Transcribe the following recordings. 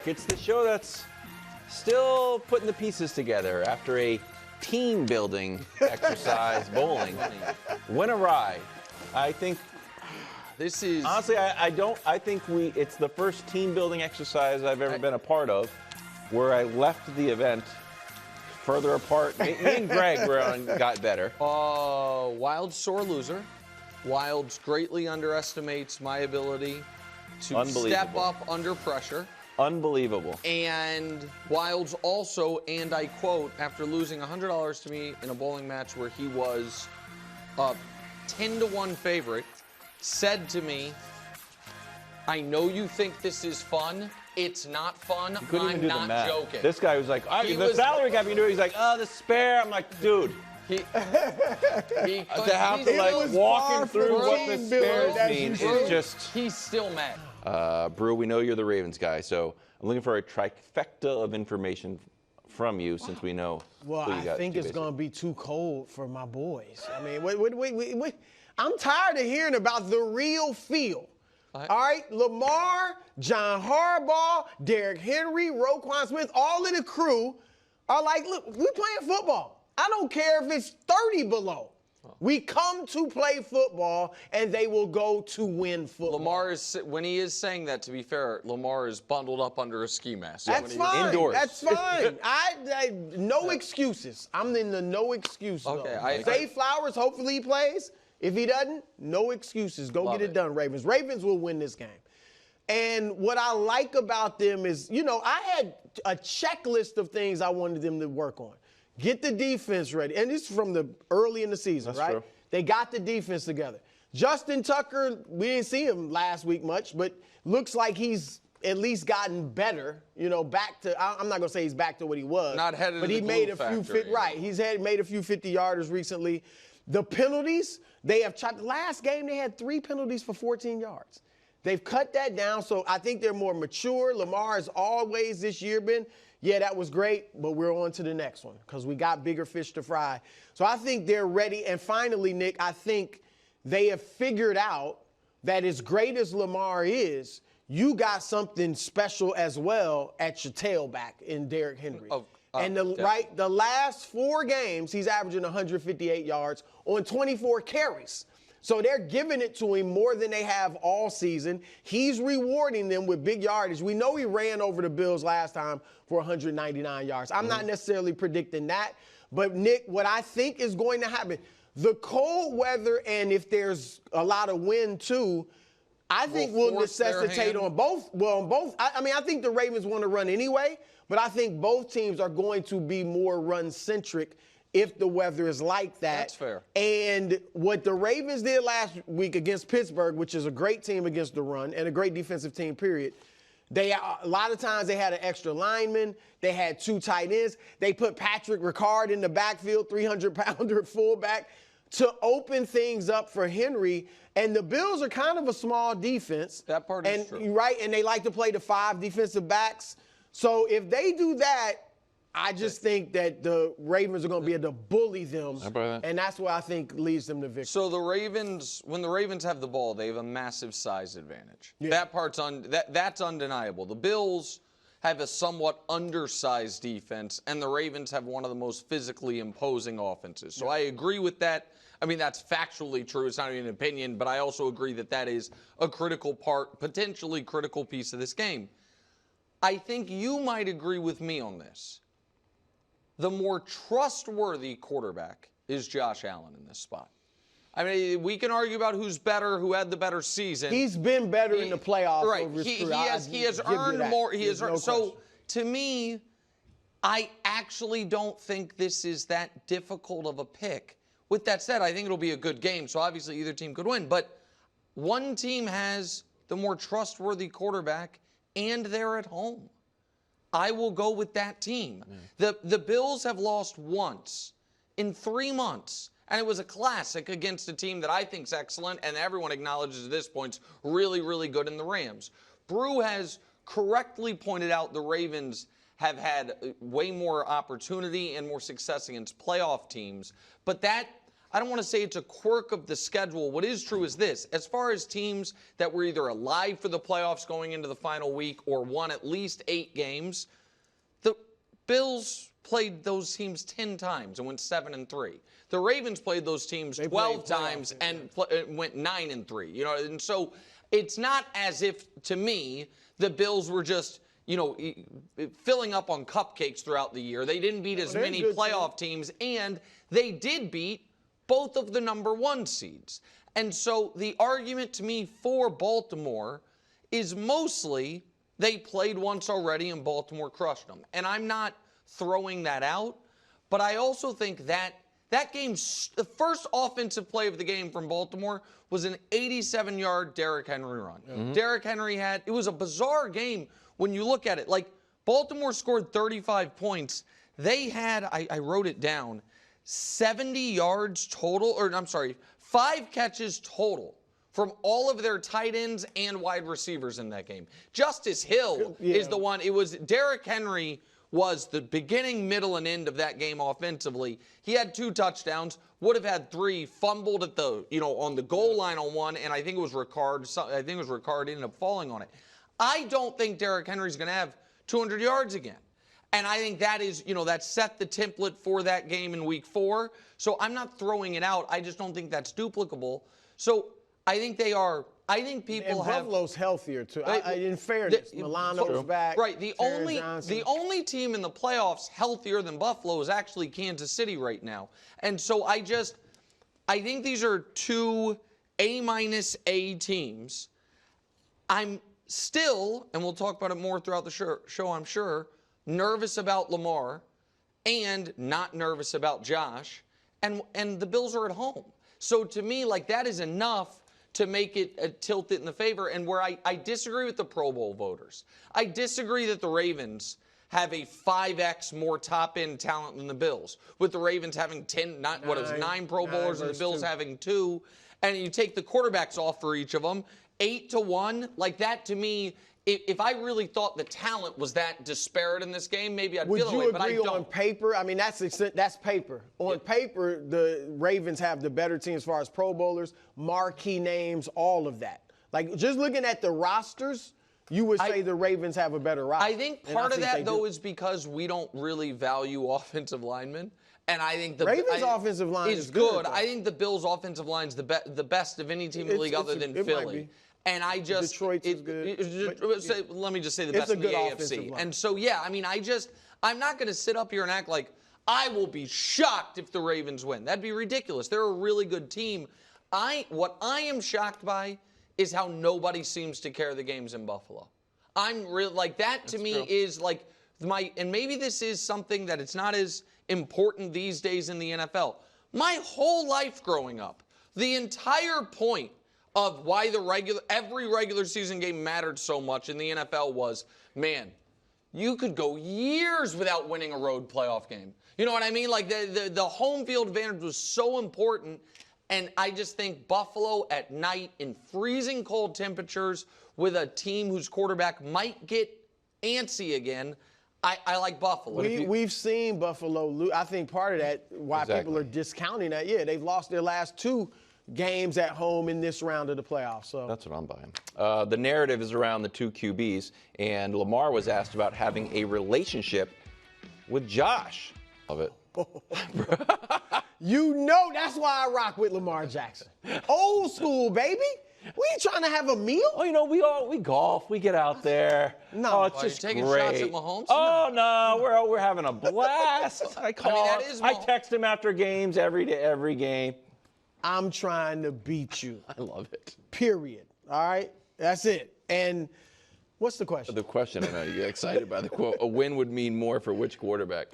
It's the show that's still putting the pieces together after a team-building exercise, bowling went awry. I think this is honestly, I think it's the first team-building exercise I've ever been a part of where I left the event further apart. Me and Greg got better. Wild's sore loser. Wild's greatly underestimates my ability to step up under pressure. Unbelievable. And Wilds also, and I quote, after losing $100 to me in a bowling match where he was a 10-1 favorite, said to me, I know you think this is fun. It's not fun. I'm not joking. This guy was like, the salary cap you do. He's like, the spare. I'm like, dude. To have to like walk him through what the spares mean is just. He's still mad. Brew, we know you're the Ravens guy, so I'm looking for a trifecta of information from you since we know. Well, I think it's going to be too cold for my boys. I mean, wait. I'm tired of hearing about the real feel. All right, Lamar, John Harbaugh, Derrick Henry, Roquan Smith, all of the crew are like, look, we playing football. I don't care if it's 30 below. We come to play football, and they will go to win football. Lamar is, when he is saying that, to be fair, Lamar is bundled up under a ski mask. That's fine. Indoors. That's fine. No excuses. I'm in the no excuses. Okay. Zay Flowers, hopefully he plays. If he doesn't, no excuses. Go get it done, Ravens. Ravens will win this game. And what I like about them is, I had a checklist of things I wanted them to work on. Get the defense ready. And this is from the early in the season, right? True. They got the defense together. Justin Tucker, we didn't see him last week much, but looks like he's at least gotten better, back to, I'm not going to say he's back to what he was. Not headed but to he the made glue a few factory. Right. He's made a few 50-yarders recently. The penalties, they have chopped. Last game, they had 3 penalties for 14 yards. They've cut that down, so I think they're more mature. Lamar has always this year been, that was great, but we're on to the next one because we got bigger fish to fry. So I think they're ready. And finally, Nick, I think they have figured out that as great as Lamar is, you got something special as well at your tailback in Derrick Henry. The last 4 games, he's averaging 158 yards on 24 carries. So they're giving it to him more than they have all season. He's rewarding them with big yardage. We know he ran over the Bills last time for 199 yards. I'm not necessarily predicting that. But, Nick, what I think is going to happen, the cold weather and if there's a lot of wind too, I think will necessitate on both. Well, on both. I think the Ravens want to run anyway, but I think both teams are going to be more run-centric if the weather is like that. That's fair. And what the Ravens did last week against Pittsburgh, which is a great team against the run and a great defensive team, period, a lot of times they had an extra lineman. They had 2 tight ends. They put Patrick Ricard in the backfield, 300-pounder fullback, to open things up for Henry. And the Bills are kind of a small defense. That part is true. Right, and they like to play the 5 defensive backs. So if they do that, I just think that the Ravens are going to be able to bully them, and that's what I think leads them to victory. So the Ravens, when the Ravens have the ball, they have a massive size advantage. Yeah. That part's that's undeniable. The Bills have a somewhat undersized defense, and the Ravens have one of the most physically imposing offenses. So I agree with that. I mean, that's factually true. It's not even an opinion, but I also agree that that is a critical part, potentially critical piece of this game. I think you might agree with me on this. The more trustworthy quarterback is Josh Allen in this spot. I mean, we can argue about who's better, who had the better season. He's been better in the playoffs over his career. He has earned more. So, to me, I actually don't think this is that difficult of a pick. With that said, I think it'll be a good game, so obviously either team could win. But one team has the more trustworthy quarterback, and they're at home. I will go with that team. The Bills have lost once in 3 months, and it was a classic against a team that I think is excellent, and everyone acknowledges at this point really, really good in the Rams. Brew has correctly pointed out the Ravens have had way more opportunity and more success against playoff teams, but that I don't want to say it's a quirk of the schedule. What is true is this. As far as teams that were either alive for the playoffs going into the final week or won at least 8 games, the Bills played those teams 10 times and went 7-3. The Ravens played those teams 12 times and went 9-3. You know, and so it's not as if, to me, the Bills were just, you know, filling up on cupcakes throughout the year. They didn't beat as many playoff teams, and they did beat both of the number 1 seeds. And so the argument to me for Baltimore is mostly they played once already and Baltimore crushed them. And I'm not throwing that out, but I also think that game's the first offensive play of the game from Baltimore was an 87-yard Derrick Henry run. Mm-hmm. Derrick Henry it was a bizarre game when you look at it. Like, Baltimore scored 35 points. They had, I wrote it down, 70 yards total, 5 catches total from all of their tight ends and wide receivers in that game. Justice Hill is the one. It was Derrick Henry was the beginning, middle, and end of that game offensively. He had 2 touchdowns, would have had 3, fumbled at the, on the goal line on one, and I think it was Ricard. Ended up falling on it. I don't think Derrick Henry's going to have 200 yards again. And I think that is, that set the template for that game in week 4. So I'm not throwing it out. I just don't think that's duplicable. So I think people have. Buffalo's healthier, too. In fairness, Milano's back. Right. The only team in the playoffs healthier than Buffalo is actually Kansas City right now. And so I think these are 2 A- teams. I'm still, and we'll talk about it more throughout the show, I'm sure, nervous about Lamar and not nervous about Josh, and the Bills are at home. So to me, that is enough to make it tilt it in the favor, and where I disagree with the Pro Bowl voters. I disagree that the Ravens have a 5x more top-end talent than the Bills, with the Ravens having 9 Pro Bowlers and the Bills having 2, and you take the quarterbacks off for each of them, 8-1, that to me, if I really thought the talent was that disparate in this game, maybe I'd feel that way, but I don't. Would you agree on paper? I mean, that's paper. On paper, the Ravens have the better team as far as Pro Bowlers, marquee names, all of that. Just looking at the rosters, you would say the Ravens have a better roster. I think part of that, though, is because we don't really value offensive linemen. And I think the Ravens' offensive line is good. I think the Bills' offensive line is the best of any team in the league other than Philly. And I just Detroit's is good. Let me just say the best in the AFC. And so I'm not going to sit up here and act like I will be shocked if the Ravens win. That'd be ridiculous. They're a really good team. What I am shocked by is how nobody seems to care the games in Buffalo. I'm really that to me is and maybe this is something that it's not as important these days in the NFL. My whole life growing up, the entire point of why every regular season game mattered so much in the NFL was, man, you could go years without winning a road playoff game. You know what I mean? The home field advantage was so important, and I just think Buffalo at night in freezing cold temperatures with a team whose quarterback might get antsy again, I like Buffalo. We've seen Buffalo lose. I think part of that, why people are discounting that, they've lost their last 2 games at home in this round of the playoffs. So that's what I'm buying. The narrative is around the 2 QBs, and Lamar was asked about having a relationship with Josh. Love it. That's why I rock with Lamar Jackson. Old school, baby. We ain't trying to have a meal. Oh, we golf. We get out there. No, it's just taking great. shots at Mahomes? Oh no, we're having a blast. I text him after games every game. I'm trying to beat you. I love it. Period. All right? That's it. And what's the question? The question, I know you get excited by the quote. A win would mean more for which quarterback?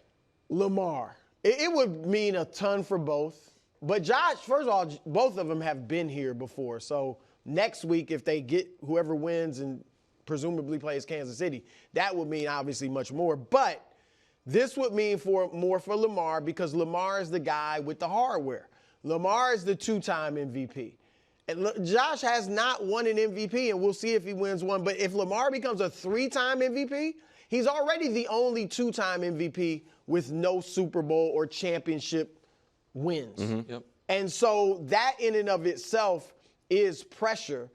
Lamar. It would mean a ton for both. But Josh, first of all, both of them have been here before. So next week, if they get whoever wins and presumably plays Kansas City, that would mean obviously much more. But this would mean more for Lamar because Lamar is the guy with the hardware. Lamar is the 2-time MVP. And Josh has not won an MVP, and we'll see if he wins one. But if Lamar becomes a 3-time MVP, he's already the only 2-time MVP with no Super Bowl or championship wins. Mm-hmm. Yep. And so that in and of itself is pressure.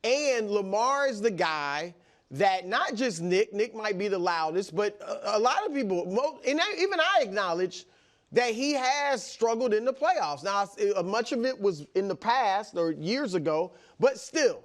And Lamar is the guy that not just Nick might be the loudest, but a lot of people, and even I acknowledge that he has struggled in the playoffs. Now, much of it was in the past or years ago, but still,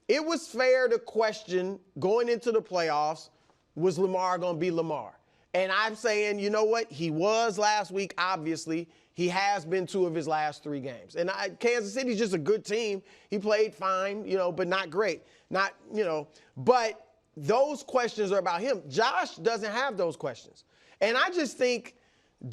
it was fair to question going into the playoffs, was Lamar going to be Lamar? And I'm saying, you know what? He was last week, obviously. He has been 2 of his last 3 games. And Kansas City's just a good team. He played fine, but not great. But those questions are about him. Josh doesn't have those questions. And I just think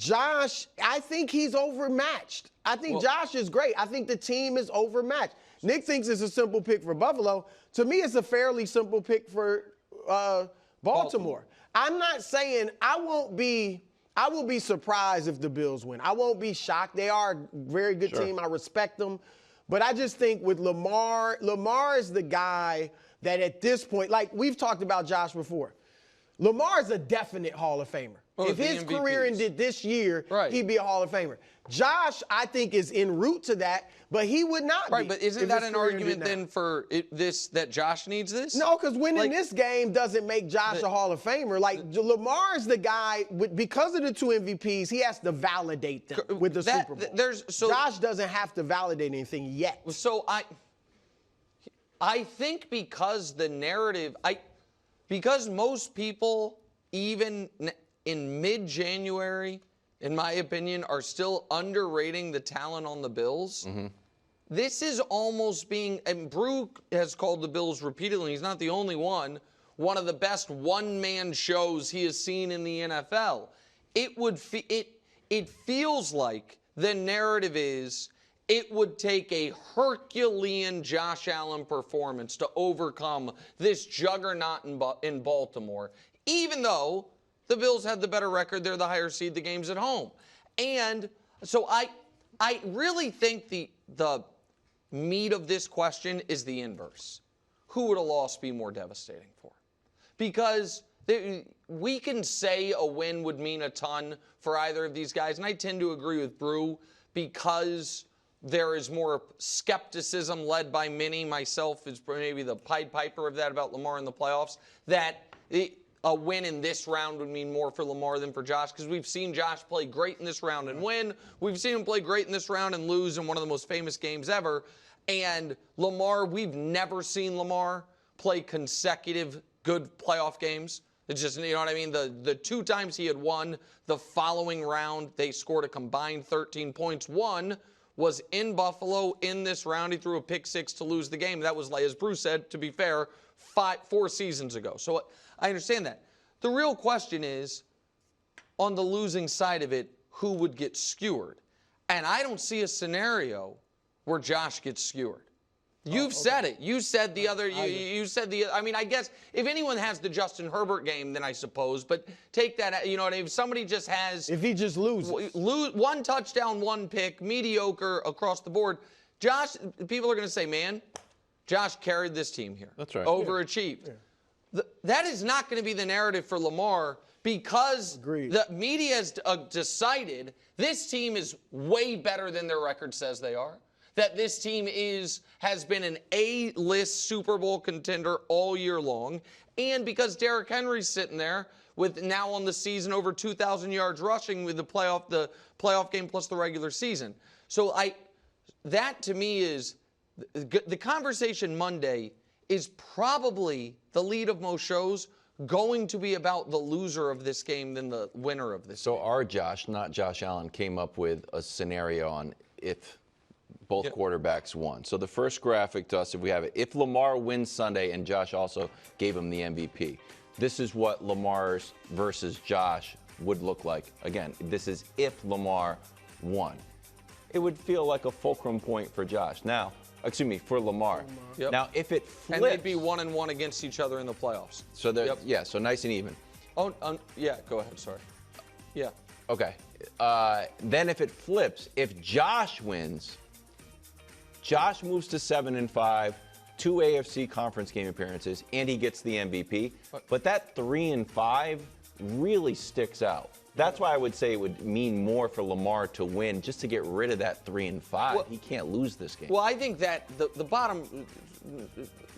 I think he's overmatched. I think Josh is great. I think the team is overmatched. Nick thinks it's a simple pick for Buffalo. To me, it's a fairly simple pick for Baltimore. I'm not saying I will be surprised if the Bills win. I won't be shocked. They are a very good team. I respect them. But I just think with Lamar is the guy that at this point, like we've talked about Josh before, Lamar is a definite Hall of Famer. If his career ended this year, he'd be a Hall of Famer. Josh, I think, is en route to that, but he would not be. Right, but isn't that an argument then for that Josh needs this? No, because winning this game doesn't make Josh a Hall of Famer. Like, Lamar is the guy, because of the 2 MVPs, he has to validate them with the Super Bowl. Josh doesn't have to validate anything yet. So I think because the narrative, because most people, even in mid-January, in my opinion, are still underrating the talent on the Bills. Mm-hmm. This is almost being, and Brew has called the Bills repeatedly, he's not the only one of the best one-man shows he has seen in the NFL. It feels like the narrative is it would take a Herculean Josh Allen performance to overcome this juggernaut in Baltimore, even though the Bills had the better record. They're the higher seed. The game's at home. And so I really think the meat of this question is the inverse. Who would a loss be more devastating for? Because we can say a win would mean a ton for either of these guys, and I tend to agree with Brew because there is more skepticism led by many, myself is maybe the Pied Piper of that about Lamar in the playoffs, that a win in this round would mean more for Lamar than for Josh, because we've seen Josh play great in this round and win. We've seen him play great in this round and lose in one of the most famous games ever. And Lamar, we've never seen Lamar play consecutive good playoff games. It's just, you know what I mean? The 2 times he had won the following round, they scored a combined 13 points. One was in Buffalo in this round. He threw a pick 6 to lose the game. That was, like as Bruce said, to be fair, 4 seasons ago. So I understand that. The real question is, on the losing side of it, who would get skewered? And I don't see a scenario where Josh gets skewered. You've said it. You said the other. You said the. I mean, I guess if anyone has the Justin Herbert game, then I suppose. But take that. You know, if somebody just has. If he just loses. 1 touchdown, 1 pick, mediocre across the board. Josh, people are going to say, man, Josh carried this team here. That's right. Overachieved. Yeah. That is not going to be the narrative for Lamar, because the media has decided this team is way better than their record says they are. That this team has been an A-list Super Bowl contender all year long. And because Derrick Henry's sitting there with now on the season over 2,000 yards rushing with the playoff game plus the regular season. So that to me is the conversation Monday is probably the lead of most shows going to be about the loser of this game than the winner of this game. So our Josh, not Josh Allen, came up with a scenario on if both quarterbacks won. So the first graphic to us, if we have it, if Lamar wins Sunday, and Josh also gave him the MVP, this is what Lamar's versus Josh would look like. Again, this is if Lamar won. It would feel like a fulcrum point for Josh. Now, for Lamar. Yep. Now, if it flips. And they'd be 1-1 against each other in the playoffs. So, so nice and even. Oh, yeah, go ahead, sorry. Yeah. Okay. Then if it flips, if Josh wins, Josh moves to 7-5, 2 AFC conference game appearances, and he gets the MVP. But that 3-5 really sticks out. That's why I would say it would mean more for Lamar to win, just to get rid of that 3 and 5. Well, he can't lose this game. Well, I think that the bottom,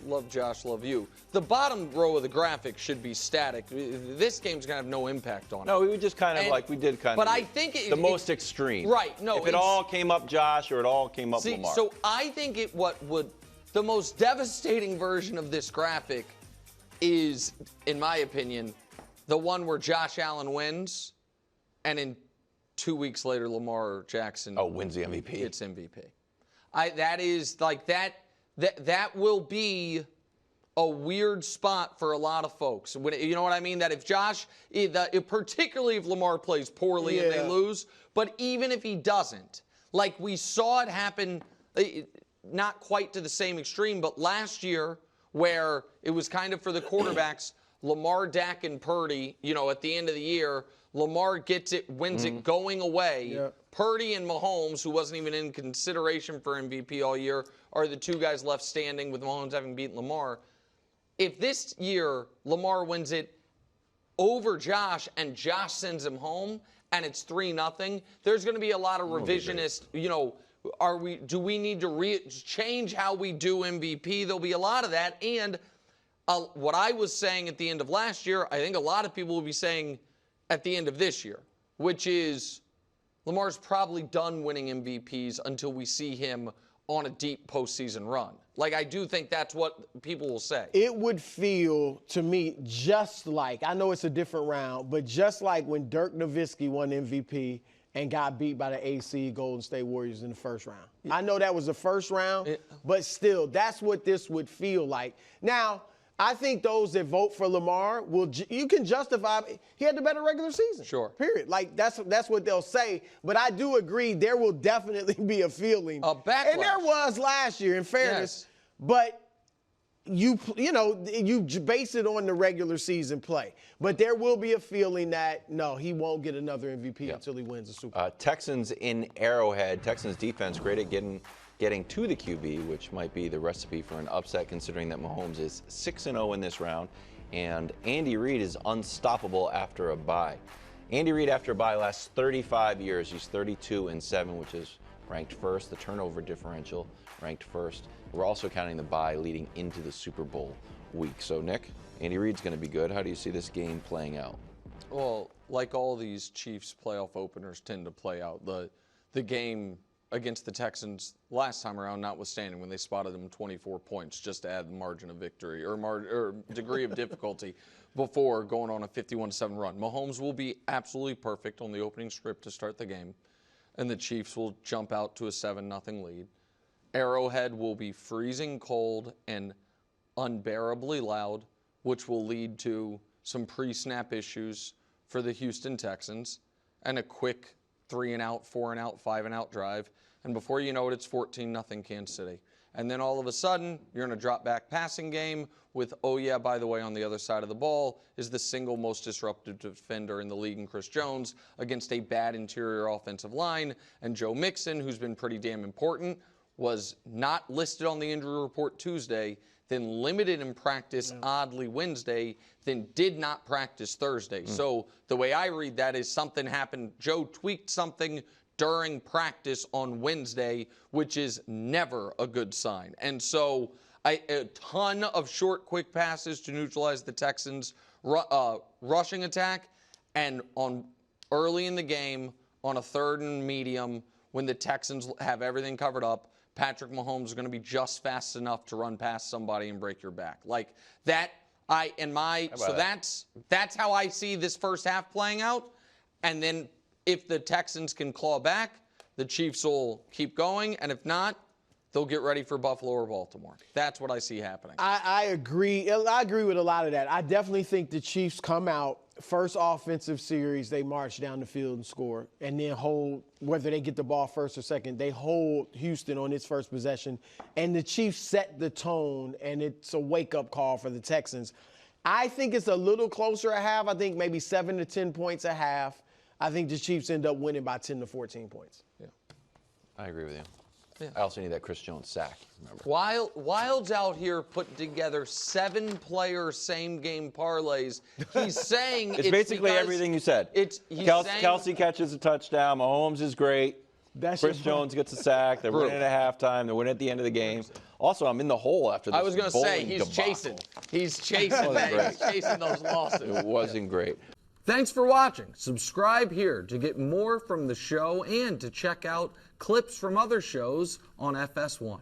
love Josh, love you. The bottom row of the graphic should be static. This game's gonna have no impact on it. No, we would just kind of like we did kind of. But I think the most extreme. Right. No. If it all came up Josh or it all came up Lamar. So I think the most devastating version of this graphic is, in my opinion, the one where Josh Allen wins, and in 2 weeks later, Lamar Jackson wins the MVP. Gets MVP. That is like that will be a weird spot for a lot of folks. You know what I mean? That if Josh, particularly if Lamar plays poorly and they lose, but even if he doesn't, like we saw it happen, not quite to the same extreme, but last year where it was kind of for the quarterbacks, Lamar, Dak, and Purdy, at the end of the year, Lamar gets it, wins it going away. Yeah. Purdy and Mahomes, who wasn't even in consideration for MVP all year, are the two guys left standing with Mahomes having beaten Lamar. If this year Lamar wins it over Josh and Josh sends him home and it's 3-0, there's going to be a lot of revisionist, do we need to change how we do MVP? There'll be a lot of that. And what I was saying at the end of last year, I think a lot of people will be saying at the end of this year, which is Lamar's probably done winning MVPs until we see him on a deep postseason run. Like, I do think that's what people will say. It would feel to me just like, I know it's a different round, but just like when Dirk Nowitzki won MVP and got beat by the AC Golden State Warriors in the first round. I know that was the first round, but still, that's what this would feel like. Now, I think those that vote for Lamar you can justify he had the better regular season. Sure. Period. Like that's what they'll say. But I do agree there will definitely be a feeling. A backlash. And there was last year, in fairness. Yes. But you base it on the regular season play. But there will be a feeling that, no, he won't get another MVP until he wins the Super Bowl. Texans in Arrowhead. Texans defense great at getting to the QB, which might be the recipe for an upset considering that Mahomes is 6-0 in this round, and Andy Reid is unstoppable after a bye. Andy Reid after a bye lasts 35 years. He's 32-7, which is ranked first. The turnover differential ranked first. We're also counting the bye leading into the Super Bowl week. So, Nick, Andy Reid's going to be good. How do you see this game playing out? Well, like all these Chiefs playoff openers tend to play out, the game against the Texans last time around, notwithstanding, when they spotted them 24 points just to add the margin of victory or degree of difficulty before going on a 51-7 run. Mahomes will be absolutely perfect on the opening script to start the game, and the Chiefs will jump out to a 7-0 lead. Arrowhead will be freezing cold and unbearably loud, which will lead to some pre-snap issues for the Houston Texans and a quick 3-and-out, 4-and-out, 5-and-out drive. And before you know it, it's 14-0 Kansas City. And then all of a sudden, you're in a drop-back passing game with, by the way, on the other side of the ball is the single most disruptive defender in the league in Chris Jones against a bad interior offensive line. And Joe Mixon, who's been pretty damn important, was not listed on the injury report Tuesday, then limited in practice oddly Wednesday, then did not practice Thursday. So the way I read that is something happened. Joe tweaked something during practice on Wednesday, which is never a good sign. And so a ton of short, quick passes to neutralize the Texans' rushing attack. And early in the game, on a 3rd and medium, when the Texans have everything covered up, Patrick Mahomes is going to be just fast enough to run past somebody and break your back. Like that, that's how I see this first half playing out. And then if the Texans can claw back, the Chiefs will keep going. And if not, they'll get ready for Buffalo or Baltimore. That's what I see happening. I agree. I agree with a lot of that. I definitely think the Chiefs come out, first offensive series, they march down the field and score, and then hold, whether they get the ball first or second, they hold Houston on its first possession, and the Chiefs set the tone, and it's a wake-up call for the Texans. I think it's a little closer at half. I think maybe 7 to 10 points at half. I think the Chiefs end up winning by 10 to 14 points. Yeah, I agree with you. I also need that Chris Jones sack. Remember? Wild's out here putting together 7-player same-game parlays. He's saying it's basically everything you said. Kelsey catches a touchdown. Mahomes is great. Chris Jones gets a sack. They're winning at halftime. They're winning at the end of the game. Also, I'm in the hole after this. I was going to say, he's debacle. chasing. He's chasing that. He's chasing those losses. It wasn't great. Thanks for watching. Subscribe here to get more from the show and to check out clips from other shows on FS1.